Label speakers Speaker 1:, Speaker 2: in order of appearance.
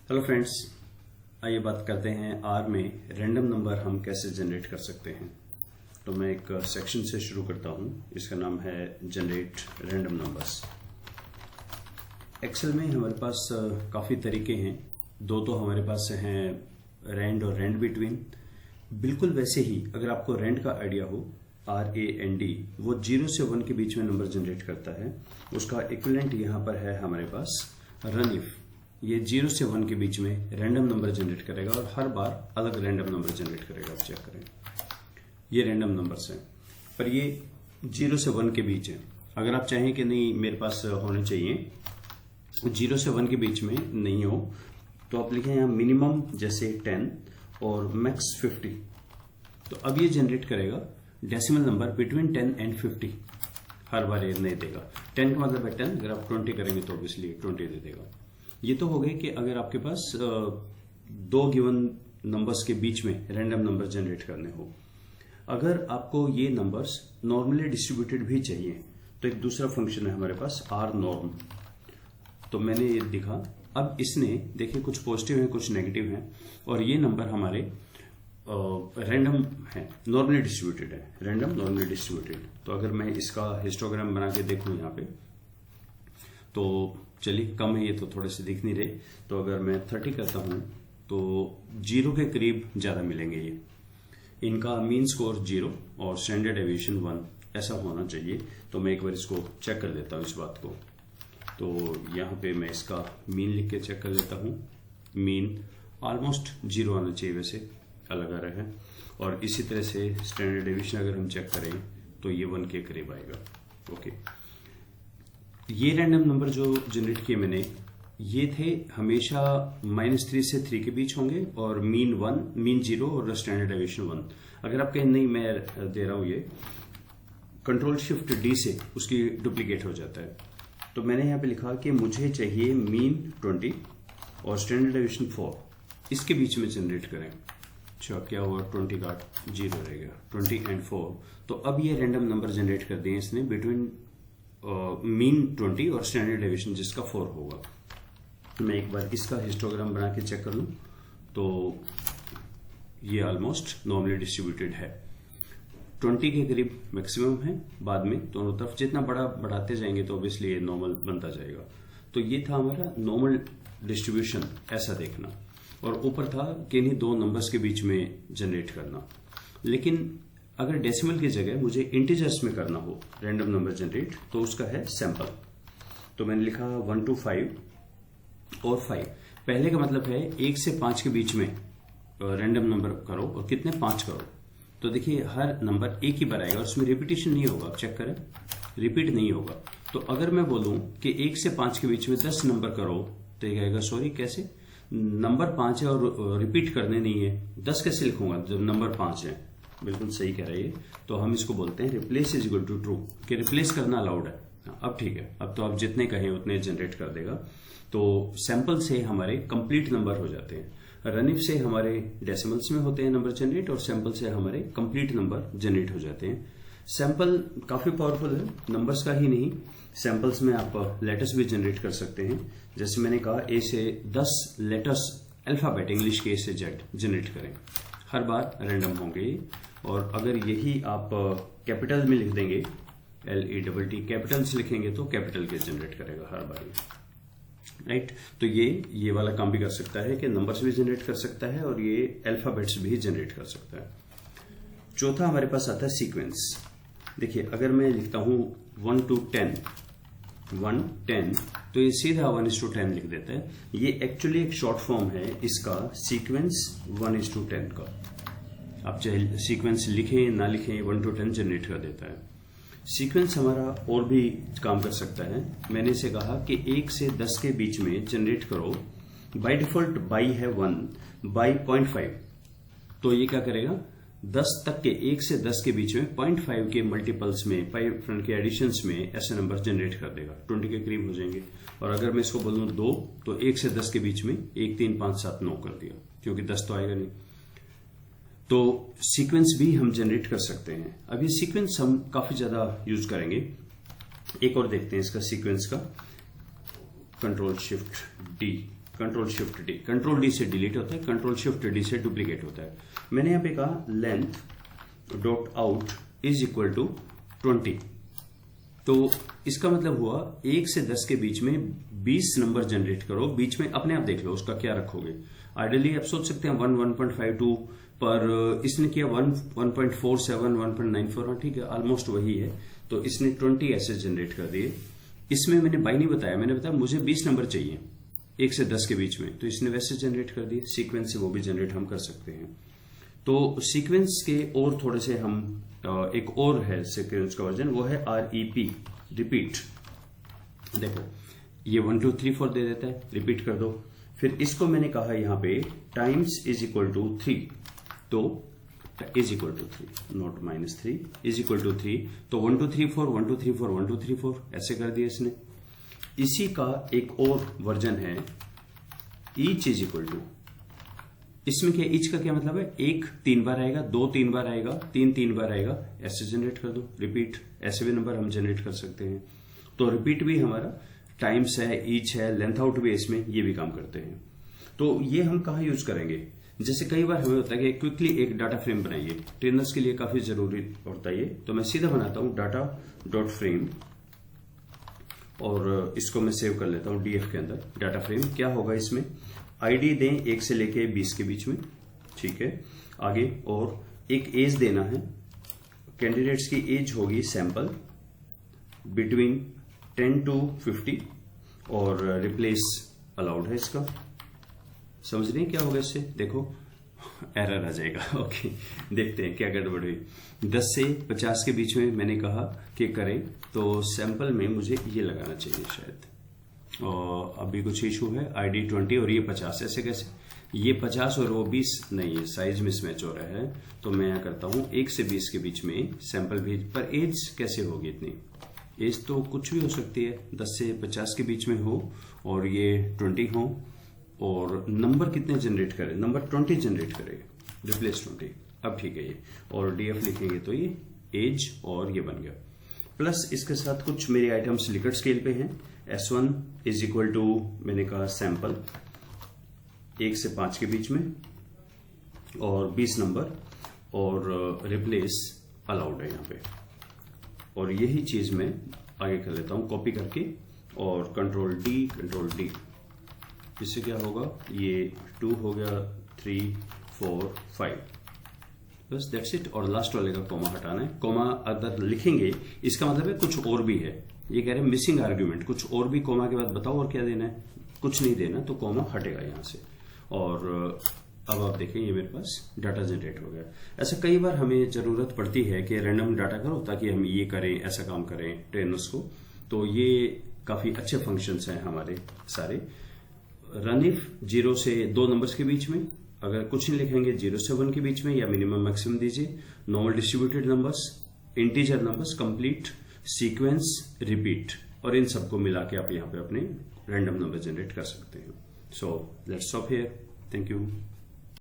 Speaker 1: Hello friends, आइए बात करते हैं आर में रैंडम नंबर हम कैसे जनरेट कर सकते हैं। तो मैं एक सेक्शन से शुरू करता हूं, इसका नाम है जनरेट रैंडम नंबर्स। एक्सेल में हमारे पास काफ़ी तरीके हैं। दो तो हमारे पास हैं रैंड और रैंड बिटवीन। बिल्कुल वैसे ही अगर आपको रैंड का आइडिया हो, RAND, वो 0 से 1 के बीच में नंबर जनरेट करता है। उसका इक्विवेलेंट यहाँ पर है हमारे पास रन इफ। ये 0 से 1 के बीच में रैंडम नंबर जनरेट करेगा और हर बार अलग रैंडम नंबर जनरेट करेगा। आप चेक करें, ये रैंडम नंबर्स हैं, पर ये 0 से 1 के बीच है। अगर आप चाहें कि नहीं मेरे पास होने चाहिए 0 से 1 के बीच में नहीं हो, तो आप लिखें यहाँ मिनिमम जैसे 10 और मैक्स 50। तो अब ये जनरेट करेगा डेसिमल नंबर बिटवीन 10 एंड 50। हर बार ये नहीं देगा। 10 का मतलब है 10, अगर आप 20 करेंगे तो ऑब्वियसली 20 दे देगा। ये तो हो गए कि अगर आपके पास दो गिवन नंबर्स के बीच में रैंडम नंबर जनरेट करने हो। अगर आपको ये नंबर्स नॉर्मली डिस्ट्रीब्यूटेड भी चाहिए तो एक दूसरा फंक्शन है हमारे पास आर नॉर्म। तो मैंने ये दिखा, अब इसने देखिए कुछ पॉजिटिव है कुछ नेगेटिव है, और ये नंबर हमारे रैंडम है, नॉर्मली डिस्ट्रीब्यूटेड है। Random normally distributed. तो अगर मैं इसका हिस्टोग्राम बना के देखूं यहाँ पे, तो चलिए कम है ये तो थोड़े से दिख नहीं रहे। तो अगर मैं 30 करता हूं तो 0 के करीब ज्यादा मिलेंगे। ये इनका मीन स्कोर 0 और स्टैंडर्ड डेविएशन 1 ऐसा होना चाहिए। तो मैं एक बार इसको चेक कर देता हूं इस बात को। तो यहाँ पे मैं इसका मीन लिख के चेक कर देता हूं। मीन ऑलमोस्ट 0 आना चाहिए, वैसे अलग आ रहा है। और इसी तरह से स्टैंडर्ड डेविएशन अगर हम चेक करें तो ये 1 के करीब आएगा। ओके, ये रैंडम नंबर जो जनरेट किए मैंने, ये थे हमेशा -3 से 3 के बीच होंगे और मीन 1, मीन 0 और स्टैंडर्ड डेविएशन 1। अगर आप कहें नहीं मैं दे रहा हूं ये Ctrl+Shift+D से उसकी डुप्लीकेट हो जाता है। तो मैंने यहाँ पे लिखा कि मुझे चाहिए मीन 20 और स्टैंडर्ड डेविएशन 4, इसके बीच में जनरेट करें। अच्छा, क्या हुआ? 20 का 0 रहेगा, 20 एंड 4। तो अब ये रैंडम नंबर जनरेट कर दिए इसने बिटवीन मीन 20 और स्टैंडर्ड डेविएशन जिसका 4 होगा। मैं एक बार इसका हिस्टोग्राम बना के चेक कर लूं तो ये ऑलमोस्ट नॉर्मली डिस्ट्रीब्यूटेड है। 20 के करीब मैक्सिमम है, बाद में दोनों तरफ जितना बड़ा बढ़ाते जाएंगे तो ऑब्वियसली ये नॉर्मल बनता जाएगा। तो ये था हमारा नॉर्मल डिस्ट्रीब्यूशन, ऐसा देखना। और ऊपर था कि इन्हीं दो नंबर्स के बीच में जनरेट करना। लेकिन अगर डेसिमल की जगह मुझे इंटीजर्स में करना हो रैंडम नंबर जनरेट, तो उसका है सैंपल। तो मैंने लिखा 1 to 5 और 5। पहले का मतलब है 1 से 5 के बीच में रैंडम नंबर करो और कितने 5 करो। तो देखिए हर नंबर एक ही बार आएगा और उसमें रिपीटेशन नहीं होगा। आप चेक करें, रिपीट नहीं होगा। तो अगर मैं बोलूं कि 1 से 5 के बीच में 10 नंबर करो तो ये कहेगा सॉरी कैसे, नंबर 5 है और रिपीट करने नहीं है, 10 कैसे लिखूंगा जब नंबर 5 है। बिल्कुल सही कह रही है। तो हम इसको बोलते हैं replace is equal to true, कि रिप्लेस करना अलाउड है। अब ठीक है, अब तो आप जितने कहें उतने जनरेट कर देगा। तो सैंपल से हमारे कंप्लीट नंबर हो जाते हैं। रन इफ से हमारे डेसिमल्स में होते हैं नंबर जनरेट, और सैंपल से हमारे कंप्लीट नंबर जनरेट हो जाते हैं। सैंपल काफी पावरफुल है, नंबर्स का ही नहीं, सैंपल्स में आप लेटर्स भी जनरेट कर सकते हैं। जैसे मैंने कहा A से 10 लेटर्स अल्फाबेट इंग्लिश के A से Z जनरेट करें। हर बार रैंडम होंगे। और अगर यही आप कैपिटल में लिख देंगे, LETT कैपिटल से लिखेंगे तो कैपिटल के जनरेट करेगा हर बार, राइट। तो ये वाला काम भी कर सकता है कि नंबर्स भी जनरेट कर सकता है और ये अल्फाबेट्स भी जनरेट कर सकता है। चौथा हमारे पास आता है सीक्वेंस। देखिए अगर मैं लिखता हूं 1 to 10, 1 10, तो ये सीधा 1:10 लिख देता है। ये एक्चुअली एक शॉर्ट फॉर्म है इसका, सीक्वेंस 1:10 का। आप चाहे सीक्वेंस लिखें ना लिखें 1 to 10 जनरेट कर देता है। सीक्वेंस हमारा और भी काम कर सकता है। मैंने इसे कहा कि 1 से 10 के बीच में जनरेट करो। बाय डिफॉल्ट बाई है 1, बाई 0.5। तो ये क्या करेगा, 10 तक के 1 से 10 के बीच में 0.5 के मल्टीपल्स में, 5 फ्रंट के एडिशंस में ऐसे नंबर जनरेट कर देगा। 20 के करीब हो जाएंगे। और अगर मैं इसको बोलूं 2, तो 1 से 10 के बीच में 1 3 5 7 9 कर दिया, क्योंकि 10 तो आएगा नहीं। तो सीक्वेंस भी हम जनरेट कर सकते हैं। अब ये सीक्वेंस हम काफी ज्यादा यूज करेंगे। एक और देखते हैं इसका सीक्वेंस का, Ctrl+Shift+D control shift D, control D से डिलीट होता है, कंट्रोल शिफ्ट डी से डुप्लीकेट होता है। मैंने यहां पे कहा length dot out is equal to 20, तो इसका मतलब हुआ 1 से 10 के बीच में 20 नंबर जनरेट करो, बीच में अपने आप देख लो उसका क्या रखोगे। आइडियली आप सोच सकते हैं 1, 1.52, पर इसने किया 1.47, 1.94, ठीक है, ऑलमोस्ट वही है, तो इसने 20 ऐसे जनरेट कर दिए। इसमें मैंने बाई नहीं बताया, मैंने बताया मुझे 20 नंबर चाहिए 1 से 10 के बीच में, तो इसने वैसे जनरेट कर दिए। सीक्वेंस से वो भी जनरेट हम कर सकते हैं। तो सीक्वेंस के और थोड़े से हम एक और है सीक्वेंस का वर्जन, वो है REP, रिपीट। देखो ये 1 2 3 4 दे देता है, रिपीट कर दो। फिर इसको मैंने कहा यहां पे टाइम्स इज इक्वल टू 3, तो is equal to 3 not -3, is equal to 3, तो 1 2 3 4 1 2 3 4 1 2 3 4 ऐसे कर दिया इसने। इसी का एक और वर्जन है ईच इज इक्वल टू, इसमें क्या ईच का क्या मतलब है, 1 3 बार आएगा, 2 3 बार आएगा, 3 3 बार आएगा, ऐसे जनरेट कर दो। रिपीट, ऐसे भी नंबर हम जनरेट कर सकते हैं। तो रिपीट भी हमारा टाइम्स है, ईच है, लेंथ आउट भी इसमें ये भी काम करते हैं। तो ये हम कहाँ यूज करेंगे, जैसे कई बार हमें होता है कि क्विकली एक डाटा फ्रेम बनाइए, ट्रेनर्स के लिए काफी जरूरी होता है ये, तो मैं सीधा बनाता हूं डाटा डॉट फ्रेम, और इसको मैं सेव कर लेता हूं DF के अंदर। डाटा फ्रेम क्या होगा, इसमें ID दें 1 से लेके 20 के बीच में, ठीक है, आगे, और एक एज देना है, कैंडिडेट्स की एज होगी सैंपल बिटवीन 10 to 50, और रिप्लेस अलाउड है इसका। समझ रहे हैं क्या होगा इससे, देखो एरर आ जाएगा। ओके, देखते हैं क्या गड़बड़ हुई। 10 से 50 के बीच में मैंने कहा कि करें, तो सैंपल में मुझे ये लगाना चाहिए शायद, और अभी कुछ इशू है, ID 20 और ये 50, ऐसे कैसे, ये 50 और वो 20 नहीं है, साइज मिसमैच हो रहा है। तो मैं यहाँ करता हूँ 1 से 20 के बीच में सैंपल भेज, पर एज कैसे होगी इतनी, एज तो कुछ भी हो सकती है, 10 से 50 के बीच में हो और ये 20 हो, और नंबर कितने जनरेट करे, नंबर 20 जनरेट करे, रिप्लेस 20, अब ठीक है ये, और DF लिखेंगे तो ये एज और ये बन गया। प्लस इसके साथ कुछ मेरे आइटम्स लिकट स्केल पे हैं। S1 इज इक्वल टू, मैंने कहा सैंपल 1 से 5 के बीच में, और 20 नंबर, और रिप्लेस अलाउड है यहाँ पे, और यही चीज मैं आगे कर लेता हूं कॉपी करके, और कंट्रोल D, इससे क्या होगा, ये 2 हो गया, 3 4 5, बस दैट्स इट। और लास्ट वाले का कॉमा हटाना है। कॉमा अगर लिखेंगे इसका मतलब है कुछ और भी है, ये कह रहे हैं मिसिंग आर्ग्यूमेंट, कुछ और भी कॉमा के बाद बताओ और क्या देना है, कुछ नहीं देना, तो कॉमा हटेगा यहां से। और अब आप देखें ये मेरे पास डाटा जनरेट हो गया। ऐसा कई बार हमें जरूरत पड़ती है कि रैंडम डाटा करो ताकि हम ये करें, ऐसा काम करें ट्रेनर्स को, तो ये काफी अच्छे फंक्शंस हैं हमारे सारे। रन इफ 0 से 2 नंबर्स के बीच में, अगर कुछ नहीं लिखेंगे 0 से 1 के बीच में, या मिनिमम मैक्सिमम दीजिए, normal distributed numbers, integer numbers, complete, sequence, repeat, और इन सबको मिला के आप यहाँ पे अपने रैंडम नंबर जनरेट कर सकते हैं। So let's stop here, thank you.